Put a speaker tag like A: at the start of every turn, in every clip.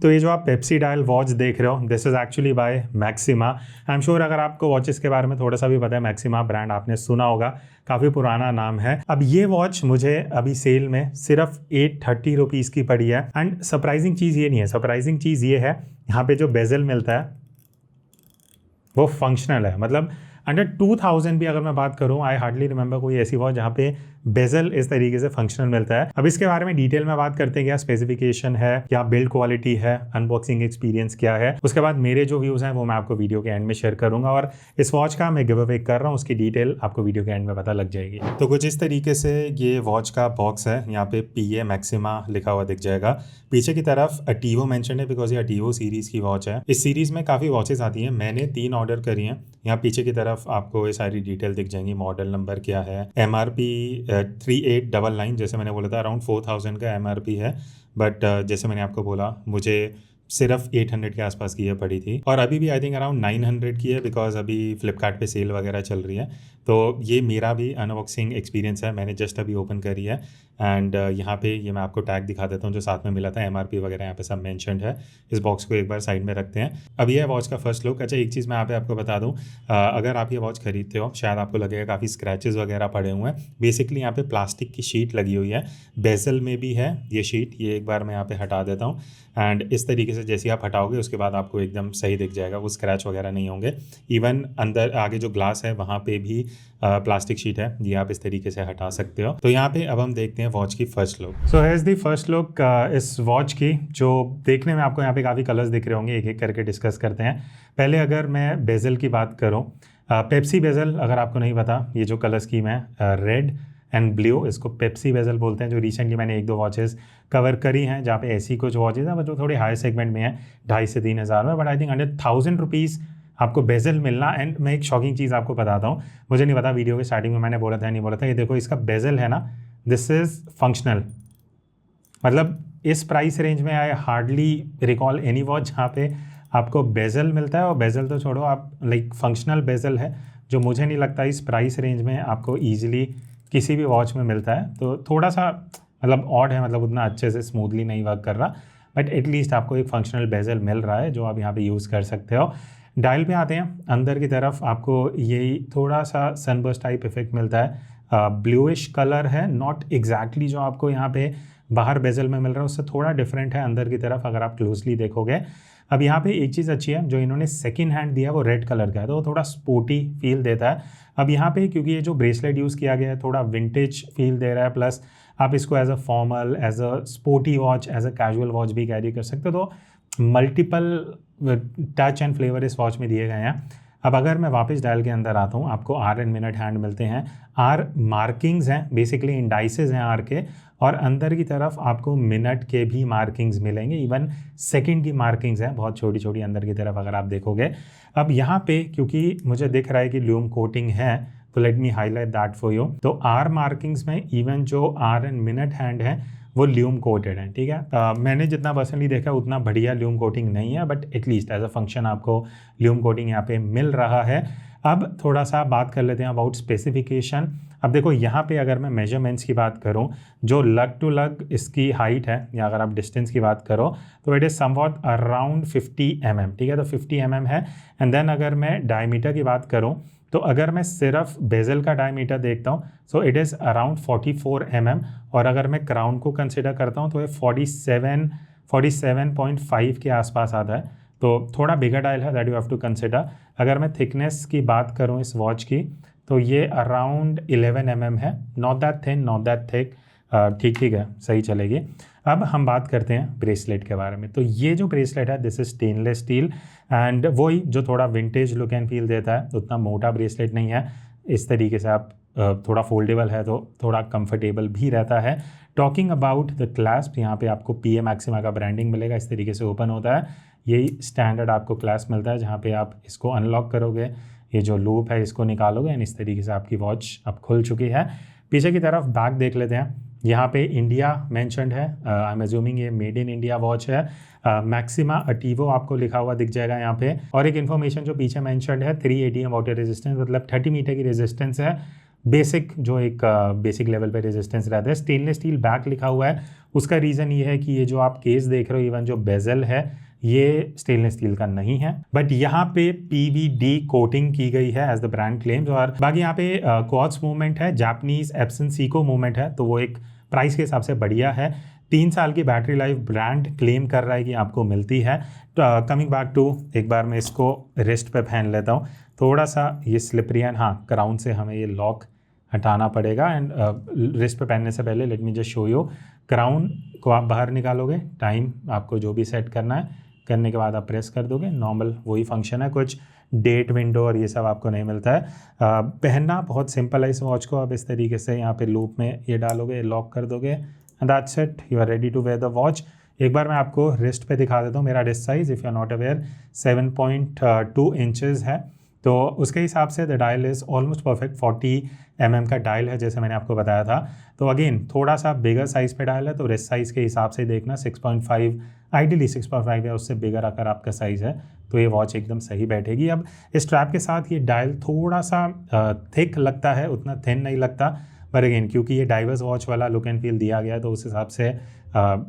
A: तो ये जो आप पेप्सी डायल वॉच देख रहे हो, this is actually by Maxima. I am sure अगर आपको वॉचेस के बारे में थोड़ा सा भी पता है, मैक्सिमा ब्रांड आपने सुना होगा, काफ़ी पुराना नाम है। अब ये वॉच मुझे अभी सेल में सिर्फ 830 रुपीज़ की पड़ी है। एंड सरप्राइजिंग चीज़ ये नहीं है, सरप्राइजिंग चीज़ ये है यहाँ पे जो बेजल मिलता है वो फंक्शनल है। मतलब अंडर 2000 भी अगर मैं बात करूँ, आई हार्डली रिमेंबर कोई ऐसी वॉच जहाँ पे बेजल इस तरीके से फंक्शनल मिलता है। अब इसके बारे में डिटेल में बात करते हैं, क्या स्पेसिफिकेशन है, क्या बिल्ड क्वालिटी है, अनबॉक्सिंग एक्सपीरियंस क्या है। उसके बाद मेरे जो व्यूज़ हैं वो मैं आपको वीडियो के एंड में शेयर करूंगा। और इस वॉच का मैं गिव अवे कर रहा हूँ, उसकी डिटेल आपको वीडियो के एंड में पता लग जाएगी। तो कुछ इस तरीके से ये वॉच का बॉक्स है, यहाँ पे PA मैक्सिमा लिखा हुआ दिख जाएगा। पीछे की तरफ अटीवो मेंशन है, बिकॉज ये अटीवो सीरीज़ की वॉच है। इस सीरीज़ में काफ़ी वॉचेस आती हैं, मैंने 3 ऑर्डर करी हैं। यहाँ पीछे की तरफ आपको ये सारी डिटेल दिख जाएंगी, मॉडल नंबर क्या है, MRP 3899, जैसे मैंने बोला था अराउंड 4000 का MRP है। बट जैसे मैंने आपको बोला मुझे सिर्फ 800 के आसपास की ये पड़ी थी, और अभी भी आई थिंक अराउंड 900 की है, बिकॉज अभी फ्लिपकार्ट पे सेल वगैरह चल रही है। तो ये मेरा भी अनबॉक्सिंग एक्सपीरियंस है, मैंने जस्ट अभी ओपन करी है। एंड यहाँ पे ये मैं आपको टैग दिखा देता हूँ जो साथ में मिला था, MRP वगैरह यहाँ पे सब मेंशन्ड है। इस बॉक्स को एक बार साइड में रखते हैं। अब ये है वॉच का फर्स्ट लुक। अच्छा, एक चीज़ मैं यहाँ पे आपको बता दूँ, अगर आप ये वॉच खरीदते हो शायद आपको लगेगा काफ़ी स्क्रैचेस वगैरह पड़े हुए हैं। बेसिकली यहाँ पे प्लास्टिक की शीट लगी हुई है, बेजल में भी है ये शीट। ये एक बार मैं यहाँ पे हटा देता हूँ, एंड इस तरीके से जैसे आप हटाओगे उसके बाद आपको एकदम सही दिख जाएगा, वो स्क्रैच वगैरह नहीं होंगे। इवन अंदर आगे जो ग्लास है वहाँ पे भी प्लास्टिक शीट है, ये आप इस तरीके से हटा सकते हो। तो यहाँ पे अब हम देखते हैं वॉच की first look. So here is the first look इस वॉच की, जो देखने में आपको यहाँ पे काफ़ी कलर्स दिख रहे होंगे, एक एक करके डिस्कस करते हैं। पहले अगर मैं बेजल की बात करूँ, पेप्सी बेजल अगर आपको नहीं पता, ये जो कलर स्कीम है रेड एंड ब्लू, इसको पेप्सी बेजल बोलते हैं। जो रिसेंटली मैंने 1-2 वॉचेस कवर करी हैं जहाँ पे ऐसी कुछ वॉचेस हैं जो थोड़े हाई सेगमेंट में है, 2,500 से 3,000 में, but I think under 1000 rupees आपको बेजल मिलना। एंड मैं एक शॉकिंग चीज़ आपको बताता हूँ, मुझे नहीं पता वीडियो के स्टार्टिंग में मैंने बोला था नहीं बोला था, ये देखो इसका बेजल है ना, दिस इज़ फंक्शनल। मतलब इस प्राइस रेंज में I hardly recall any watch जहाँ पे आपको बेजल मिलता है, और बेजल तो छोड़ो आप, लाइक फंक्शनल बेजल है, जो मुझे नहीं लगता इस प्राइस रेंज में आपको ईजिली किसी भी वॉच में मिलता है। तो थोड़ा सा मतलब ऑड है, मतलब उतना अच्छे से स्मूथली नहीं वर्क कर रहा, बट एटलीस्ट आपको एक फंक्शनल बेजल मिल रहा है जो आप यहाँ पे यूज़ कर सकते हो। डायल पे आते हैं, अंदर की तरफ आपको यही थोड़ा सा सनबर्स्ट टाइप इफेक्ट मिलता है। ब्लूइश कलर है, नॉट एग्जैक्टली जो आपको यहाँ पे बाहर बेजल में मिल रहा है उससे थोड़ा डिफरेंट है अंदर की तरफ अगर आप क्लोजली देखोगे। अब यहाँ पे एक चीज़ अच्छी है, जो इन्होंने सेकंड हैंड दिया है वो रेड कलर का है, तो वो थोड़ा स्पोर्टी फील देता है। अब यहाँ पे क्योंकि ये जो ब्रेसलेट यूज़ किया गया है थोड़ा विंटेज फील दे रहा है, प्लस आप इसको as a formal, as a sporty watch, as a casual watch भी कैरी कर सकते हो। तो मल्टीपल टच एंड फ्लेवर इस वॉच में दिए गए हैं। अब अगर मैं वापस डायल के अंदर आता हूँ, आपको आर एंड मिनट हैंड मिलते हैं, आर मार्किंग्स हैं, बेसिकली इंडाइसेस हैं आर के, और अंदर की तरफ आपको मिनट के भी मार्किंग्स मिलेंगे, इवन सेकंड की मार्किंग्स हैं बहुत छोटी छोटी अंदर की तरफ अगर आप देखोगे। अब यहाँ पे क्योंकि मुझे दिख रहा है कि ल्यूम कोटिंग है, तो let me highlight that for you. तो आर मार्किंग्स में इवन जो आर एंड मिनट हैंड है वो ल्यूम कोटेड है, ठीक है। मैंने जितना पर्सनली देखा उतना बढ़िया ल्यूम कोटिंग नहीं है, but at least as a function आपको ल्यूम कोटिंग यहाँ पे मिल रहा है। अब थोड़ा सा बात कर लेते हैं अबाउट स्पेसिफिकेशन। अब देखो यहाँ पे अगर मैं मेजरमेंट्स की बात करूँ, जो लग टू लग इसकी हाइट है, या अगर आप डिस्टेंस की बात करो तो it is somewhat around 50 mm, ठीक है, तो 50 mm है। एंड देन अगर मैं डायमीटर की बात करूँ, तो अगर मैं सिर्फ बेजल का डायमीटर देखता हूँ so it is around 44 mm, और अगर मैं क्राउन को कंसिडर करता हूँ तो ये 47.5 के आसपास आता है। तो थोड़ा बिगर डायल है, that you have to consider. अगर मैं थिकनेस की बात करूँ इस वॉच की, तो ये अराउंड 11 mm है, not that thin not that thick, ठीक ठीक है, सही चलेगी। अब हम बात करते हैं ब्रेसलेट के बारे में। तो ये जो ब्रेसलेट है this is stainless steel, and वही जो थोड़ा विंटेज लुक एंड फील देता है, उतना मोटा ब्रेसलेट नहीं है। इस तरीके से आप थोड़ा फोल्डेबल है तो थोड़ा कंफर्टेबल भी रहता है। टॉकिंग अबाउट द क्लैस्प, यहाँ पे आपको PA मैक्सिमा का ब्रांडिंग मिलेगा, इस तरीके से ओपन होता है। यही स्टैंडर्ड आपको क्लैस्प मिलता है, जहाँ पे आप इसको अनलॉक करोगे, ये जो लूप है इसको निकालोगे, एंड इस तरीके से आपकी वॉच अब खुल चुकी है। पीछे की तरफ बैक देख लेते हैं, यहाँ पे इंडिया मेंशन्ड है, आई एम अज्यूमिंग ये मेड इन इंडिया वॉच है। मैक्सिमा अटीवो आपको लिखा हुआ दिख जाएगा यहाँ पे, और एक इन्फॉर्मेशन जो पीछे मेंशन्ड है 3 ATM वाटर रेजिस्टेंस, मतलब 30 मीटर की रेजिस्टेंस है। बेसिक जो एक बेसिक लेवल पे रेजिस्टेंस रहता है। स्टेनलेस स्टील बैक लिखा हुआ है, उसका रीज़न ये है कि ये जो आप केस देख रहे हो, इवन जो बेजल है ये स्टेनलेस स्टील का नहीं है, बट यहाँ पे PVD कोटिंग की गई है एज द ब्रांड क्लेम्स। और बाकी यहाँ पे क्वार्ट्ज मूवमेंट है, जापानीज एप्सन सीको मूवमेंट है, तो वो एक प्राइस के हिसाब से बढ़िया है। 3 साल की बैटरी लाइफ ब्रांड क्लेम कर रहा है कि आपको मिलती है। कमिंग बैक टू, एक बार मैं इसको रिस्ट पे पहन लेता हूँ, थोड़ा सा ये स्लिपरी है। हाँ, क्राउन से हमें ये लॉक हटाना पड़ेगा एंड रिस्ट पे पहनने से पहले let me just show you. Crown को आप बाहर निकालोगे, टाइम आपको जो भी सेट करना है करने के बाद आप प्रेस कर दोगे, नॉर्मल वही फंक्शन है, कुछ डेट विंडो और ये सब आपको नहीं मिलता है। पहनना बहुत सिंपल है इस वॉच को। आप इस तरीके से यहाँ पे लूप में ये डालोगे, लॉक कर दोगे and that's it, you are ready to wear the watch. एक बार मैं आपको रिस्ट पे दिखा देता हूँ। मेरा wrist size, if you are not aware, 7.2 inches है, तो उसके हिसाब से the dial is almost perfect. 40 mm का डायल है जैसे मैंने आपको बताया था। तो अगेन थोड़ा सा बिगर साइज़ पे डायल है, तो रिस्ट साइज़ के हिसाब से देखना 6.5, आइडियली 6.5 या उससे बिगर अगर आपका साइज़ है तो ये वॉच एकदम सही बैठेगी। अब इस स्ट्रैप के साथ ये डायल थोड़ा सा थिक लगता है, उतना थिन नहीं लगता, पर अगेन क्योंकि ये डाइवर्स वॉच वाला लुक एंड फील दिया गया है तो उस हिसाब से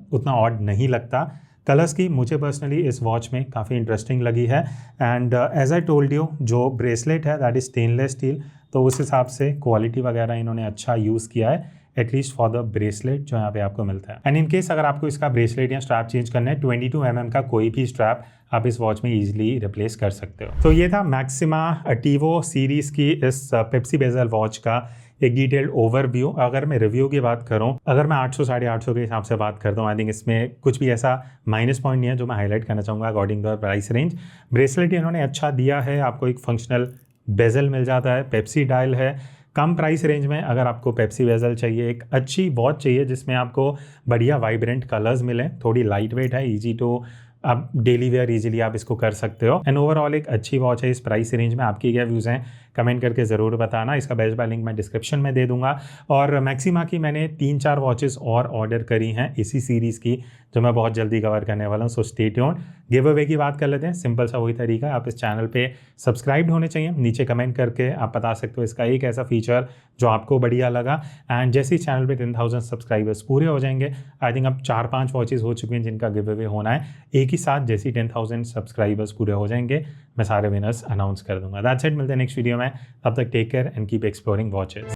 A: उतना ऑड नहीं लगता। कलर्स की मुझे पर्सनली इस वॉच में काफ़ी इंटरेस्टिंग लगी है and as I told you, जो ब्रेसलेट है दैट इज स्टेनलेस स्टील, तो उस हिसाब से क्वालिटी वगैरह इन्होंने अच्छा यूज़ किया है, एटलीस्ट फॉर द ब्रेसलेट जो यहाँ पे आपको मिलता है। एंड इन केस अगर आपको इसका ब्रेसलेट या स्ट्रैप चेंज करना है, 22 mm का कोई भी स्ट्रैप आप इस वॉच में इजीली रिप्लेस कर सकते हो। तो ये था मैक्सिमा अटीवो सीरीज़ की इस पेप्सी बेजल वॉच का एक डिटेल्ड ओवरव्यू। अगर मैं रिव्यू की बात करूं, अगर मैं 800 850 के हिसाब से बात करता हूं, आई थिंक इसमें कुछ भी ऐसा माइनस पॉइंट नहीं है जो मैं हाईलाइट करना चाहूँगा according to price range. Bracelet इन्होंने अच्छा दिया है, आपको एक फंक्शनल बेजल मिल जाता है, पेप्सी डायल है। कम प्राइस रेंज में अगर आपको पेप्सी बेजल चाहिए, एक अच्छी वॉच चाहिए जिसमें आपको बढ़िया वाइब्रेंट कलर्स मिलें, थोड़ी लाइट वेट है, ईजी टू आप डेली वेयर इजीली आप इसको कर सकते हो एंड ओवरऑल एक अच्छी वॉच है इस प्राइस रेंज में। आपकी क्या व्यूज़ हैं कमेंट करके ज़रूर बताना। इसका बेस्ट बाय लिंक मैं डिस्क्रिप्शन में दे दूंगा। और मैक्सिमा की मैंने 3-4 वॉचेस और ऑर्डर करी हैं इसी सीरीज़ की, जो मैं बहुत जल्दी कवर करने वाला हूँ, so stay tuned. Give away की बात कर लेते हैं। सिंपल सा वही तरीका है, आप इस चैनल पे सब्सक्राइब्ड होने चाहिए। नीचे कमेंट करके आप बता सकते हो इसका एक ऐसा फीचर जो आपको बढ़िया लगा। एंड जैसे ही चैनल पे 10,000 सब्सक्राइबर्स पूरे हो जाएंगे, आई थिंक अब 4-5 वॉचेस हो चुकी हैं जिनका गिव अवे होना है, एक ही साथ जैसे ही 10,000 सब्सक्राइबर्स पूरे हो जाएंगे मैं सारे विनर्स अनाउंस कर दूंगा। दैट्स इट, मिलते हैं नेक्स्ट वीडियो में। तब तक take care and keep exploring watches.